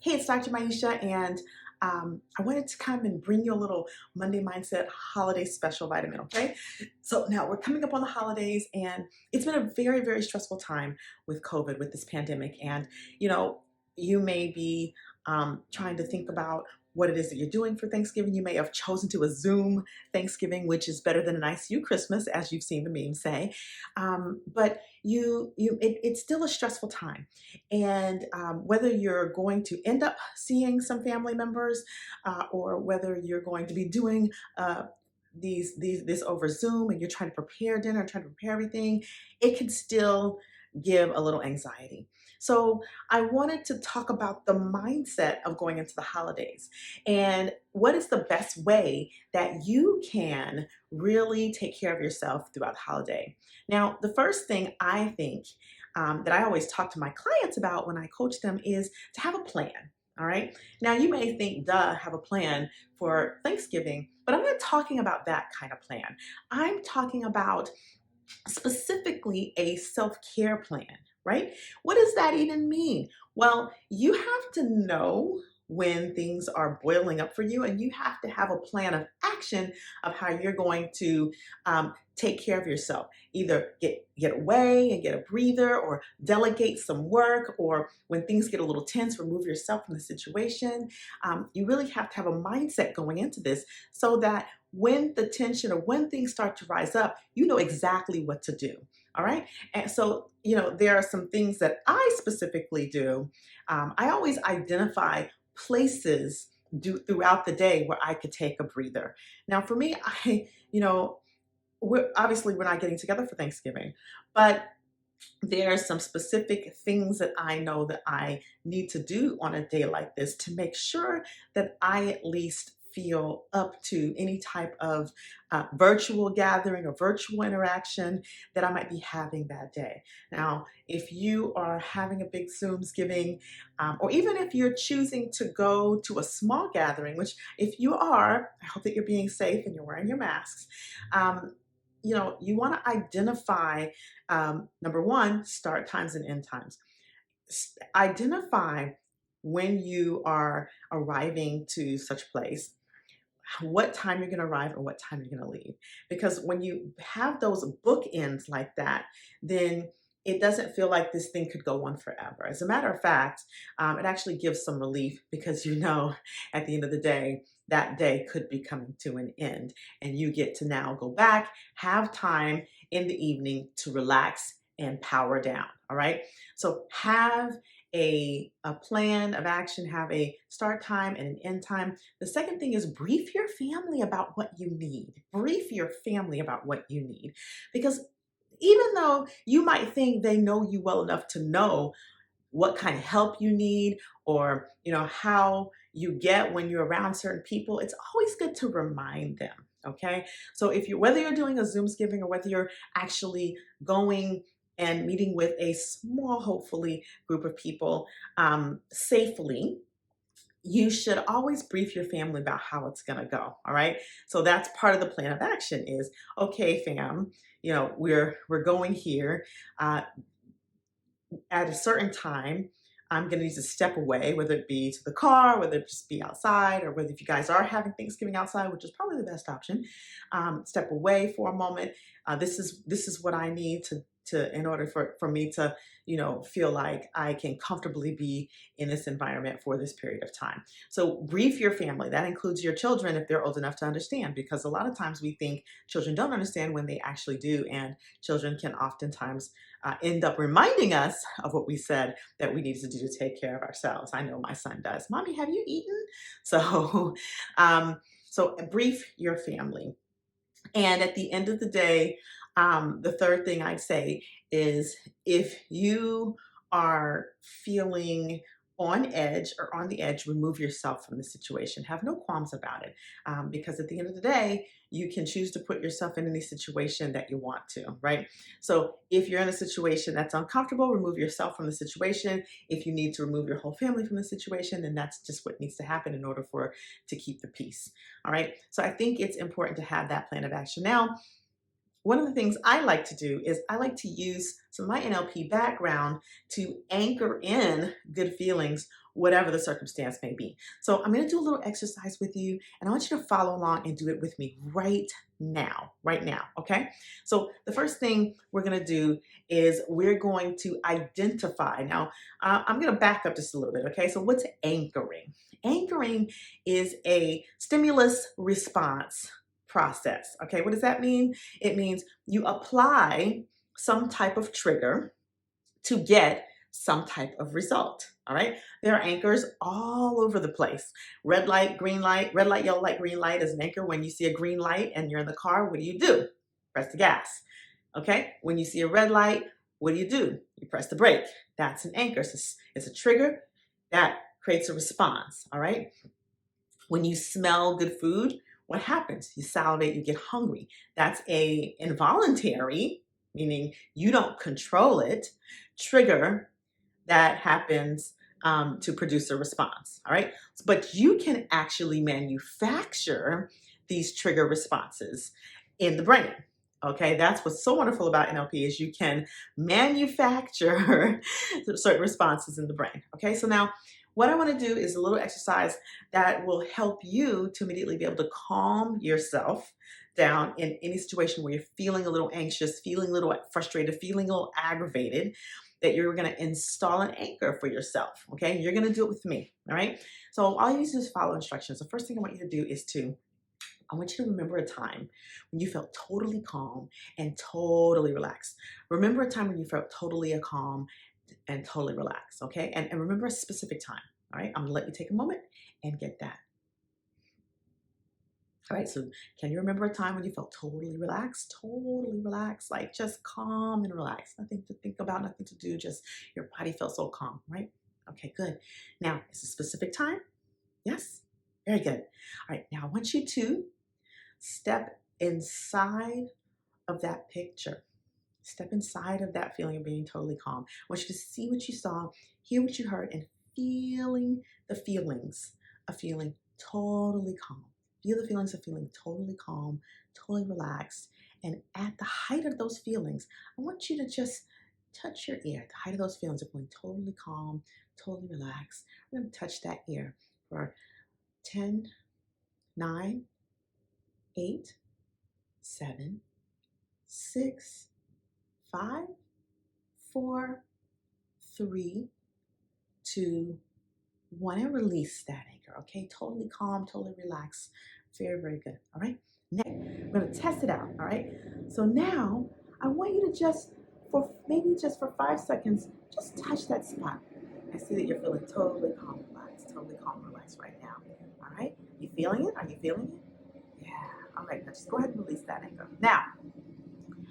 Hey, it's Dr. Maisha, and I wanted to come and bring you a little Monday Mindset holiday special vitamin, okay? So now we're coming up on the holidays, and it's been a very, very stressful time with COVID, with this pandemic. And, you know, you may be trying to think about what it is that you're doing for Thanksgiving. You may have chosen to a Zoom Thanksgiving, which is better than an ICU Christmas, as you've seen the memes say. But it's still a stressful time. And whether you're going to end up seeing some family members or whether you're going to be doing this over Zoom and you're trying to prepare dinner, trying to prepare everything, it can still give a little anxiety. So I wanted to talk about the mindset of going into the holidays and what is the best way that you can really take care of yourself throughout the holiday. Now, the first thing I think that I always talk to my clients about when I coach them is to have a plan. All right. Now, you may think, duh, have a plan for Thanksgiving, but I'm not talking about that kind of plan. I'm talking about specifically a self-care plan, right? What does that even mean? Well, you have to know when things are boiling up for you, and you have to have a plan of action of how you're going to take care of yourself. Either get away and get a breather, or delegate some work, or when things get a little tense, remove yourself from the situation. You really have to have a mindset going into this so that when the tension or when things start to rise up, you know exactly what to do. All right. And so, there are some things that I specifically do. I always identify places throughout the day where I could take a breather. Now, for me, we're not getting together for Thanksgiving, but there are some specific things that I know that I need to do on a day like this to make sure that I at least feel up to any type of virtual gathering or virtual interaction that I might be having that day. Now, if you are having a big Zoomsgiving, or even if you're choosing to go to a small gathering, which if you are, I hope that you're being safe and you're wearing your masks. You want to identify, number one, start times and end times. Identify when you are arriving to such place, what time you're going to arrive and what time you're going to leave. Because when you have those bookends like that, then it doesn't feel like this thing could go on forever. As a matter of fact, it actually gives some relief because at the end of the day, that day could be coming to an end. And you get to now go back, have time in the evening to relax and power down. All right. So have a plan of action, have a start time and an end time. The second thing is brief your family about what you need. Brief your family about what you need. Because even though you might think they know you well enough to know what kind of help you need, or how you get when you're around certain people, it's always good to remind them. Okay. So whether you're doing a Zoomsgiving or whether you're actually going and meeting with a small, hopefully, group of people safely, you should always brief your family about how it's going to go. All right. So that's part of the plan of action is, okay, fam, we're going here. At a certain time, I'm going to need to step away, whether it be to the car, whether it just be outside, or whether if you guys are having Thanksgiving outside, which is probably the best option, step away for a moment. This is what I need to in order for me to feel like I can comfortably be in this environment for this period of time. So brief your family. That includes your children if they're old enough to understand, because a lot of times we think children don't understand when they actually do, and children can oftentimes end up reminding us of what we said that we needed to do to take care of ourselves. I know my son does. Mommy, have you eaten? So, so brief your family. And at the end of the day, the third thing I'd say is if you are feeling on edge or on the edge, remove yourself from the situation. Have no qualms about it. Because at the end of the day, you can choose to put yourself in any situation that you want to, right? So if you're in a situation that's uncomfortable, remove yourself from the situation. If you need to remove your whole family from the situation, then that's just what needs to happen in order to keep the peace. All right. So I think it's important to have that plan of action. Now, one of the things I like to do is I like to use some of my NLP background to anchor in good feelings, whatever the circumstance may be. So I'm going to do a little exercise with you, and I want you to follow along and do it with me right now, okay? So the first thing we're going to do is we're going to identify. Now, I'm going to back up just a little bit, okay? So what's anchoring? Anchoring is a stimulus response process, okay? What does that mean? It means you apply some type of trigger to get some type of result. All right. There are anchors all over the place. Red light, green light, red light, yellow light, green light is an anchor. When you see a green light and you're in the car, what do? Press the gas. Okay. When you see a red light, what do? You press the brake. That's an anchor. It's a trigger that creates a response. All right. When you smell good food, what happens? You salivate, you get hungry. That's a involuntary, meaning you don't control it, trigger that happens to produce a response, all right? But you can actually manufacture these trigger responses in the brain, okay? That's what's so wonderful about NLP is you can manufacture certain responses in the brain, okay? So now what I want to do is a little exercise that will help you to immediately be able to calm yourself down in any situation where you're feeling a little anxious, feeling a little frustrated, feeling a little aggravated, that you're going to install an anchor for yourself, okay? You're going to do it with me, all right? So all you need to do is follow instructions. The first thing I want you to do is I want you to remember a time when you felt totally calm and totally relaxed. Remember a time when you felt totally calm and totally relaxed, okay? And remember a specific time, all right? I'm gonna let you take a moment and get that. All right, so can you remember a time when you felt totally relaxed? Totally relaxed, like just calm and relaxed. Nothing to think about, nothing to do, just your body felt so calm, right? Okay, good. Now, is a specific time? Yes? Very good. All right, now I want you to step inside of that picture. Step inside of that feeling of being totally calm. I want you to see what you saw, hear what you heard, and feeling the feelings of feeling totally calm. Feel the feelings of feeling totally calm, totally relaxed. And at the height of those feelings, I want you to just touch your ear. At the height of those feelings of feeling totally calm, totally relaxed. I'm going to touch that ear for 10, 9, 8, 7, 6, 5, 4, 3, 2, 1, and release that anchor, okay? Totally calm, totally relaxed. Very, very good, all right? Next, we're gonna test it out, all right? So now, I want you to just, for 5 seconds, just touch that spot. I see that you're feeling totally calm, relaxed right now, all right? You feeling it? Are you feeling it? Yeah, all right, now just go ahead and release that anchor. Now,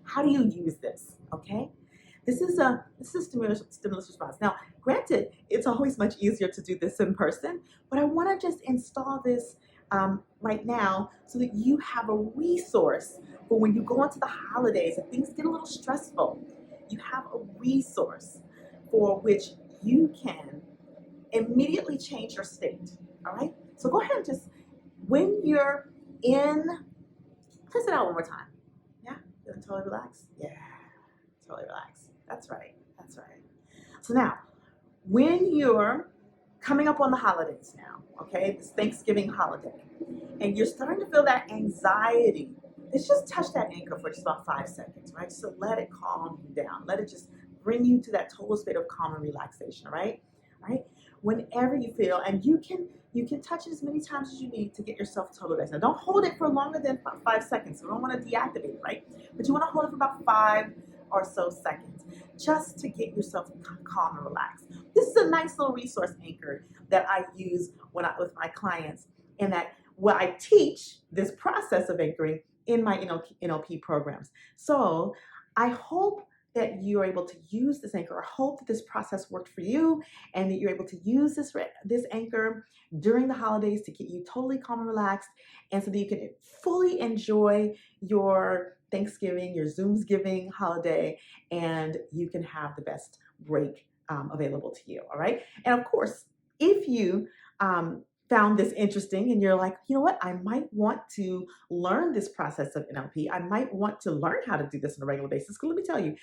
how do you use this, okay? This is a stimulus response. Now, granted, it's always much easier to do this in person, but I want to just install this right now so that you have a resource for when you go into the holidays and things get a little stressful. You have a resource for which you can immediately change your state, all right? So go ahead and just, when you're in, test it out one more time. Yeah, feeling totally relaxed? Yeah, totally relaxed. That's right. That's right. So now, when you're coming up on the holidays now, okay, this Thanksgiving holiday, and you're starting to feel that anxiety, let's just touch that anchor for just about 5 seconds, right? So let it calm you down. Let it just bring you to that total state of calm and relaxation, right? Right? Whenever you feel, and you can touch it as many times as you need to get yourself totally relaxed. Now, don't hold it for longer than 5 seconds. So we don't want to deactivate it, right? But you want to hold it for about 5 or so seconds, just to get yourself calm and relaxed. This is a nice little resource anchor that I use with my clients, and that what I teach this process of anchoring in my NLP programs. So I hope that you're able to use this anchor. I hope that this process worked for you and that you're able to use this anchor during the holidays to get you totally calm and relaxed, and so that you can fully enjoy your Thanksgiving, your Zoomsgiving holiday, and you can have the best break available to you, all right? And of course, if you found this interesting and you're like, you know what, I might want to learn this process of NLP. I might want to learn how to do this on a regular basis. Because let me tell you,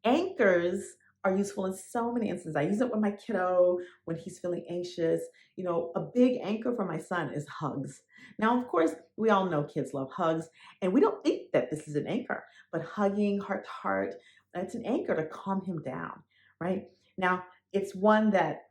anchors are useful in so many instances. I use it with my kiddo when he's feeling anxious. You know, a big anchor for my son is hugs. Now, of course, we all know kids love hugs, and we don't think that this is an anchor, but hugging heart to heart, it's an anchor to calm him down, right? Now, it's one that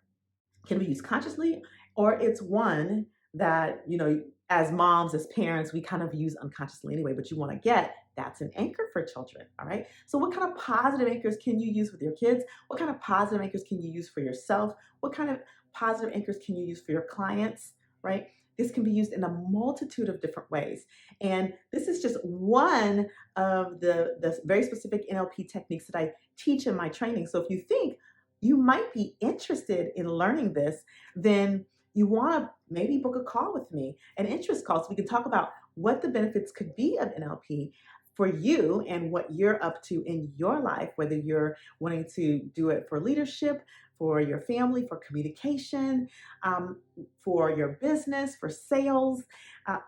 can be used consciously, or it's one that, you know, as moms, as parents, we kind of use unconsciously anyway, but you want to get that's an anchor for children. All right. So, what kind of positive anchors can you use with your kids? What kind of positive anchors can you use for yourself? What kind of positive anchors can you use for your clients? Right. This can be used in a multitude of different ways. And this is just one of the very specific NLP techniques that I teach in my training. So, if you think you might be interested in learning this, then you want to maybe book a call with me, an interest call, so we can talk about what the benefits could be of NLP for you and what you're up to in your life, whether you're wanting to do it for leadership, for your family, for communication, for your business, for sales.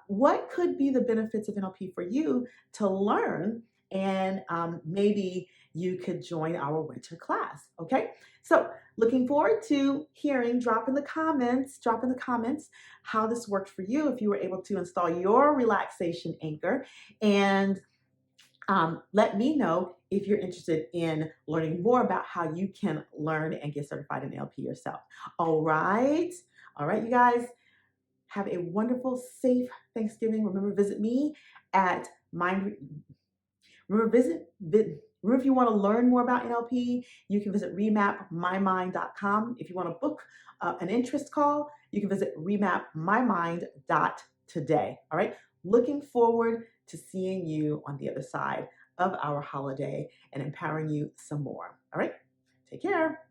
What could be the benefits of NLP for you to learn? And maybe you could join our winter class. Okay. So looking forward to hearing, drop in the comments how this worked for you, if you were able to install your relaxation anchor, and let me know if you're interested in learning more about how you can learn and get certified in NLP yourself. All right. All right, you guys, have a wonderful, safe Thanksgiving. Remember, visit me at Mind. Remember, remember, if you want to learn more about NLP, you can visit remapmymind.com. If you want to book an interest call, you can visit remapmymind.today. All right. Looking forward to seeing you on the other side of our holiday and empowering you some more. All right. Take care.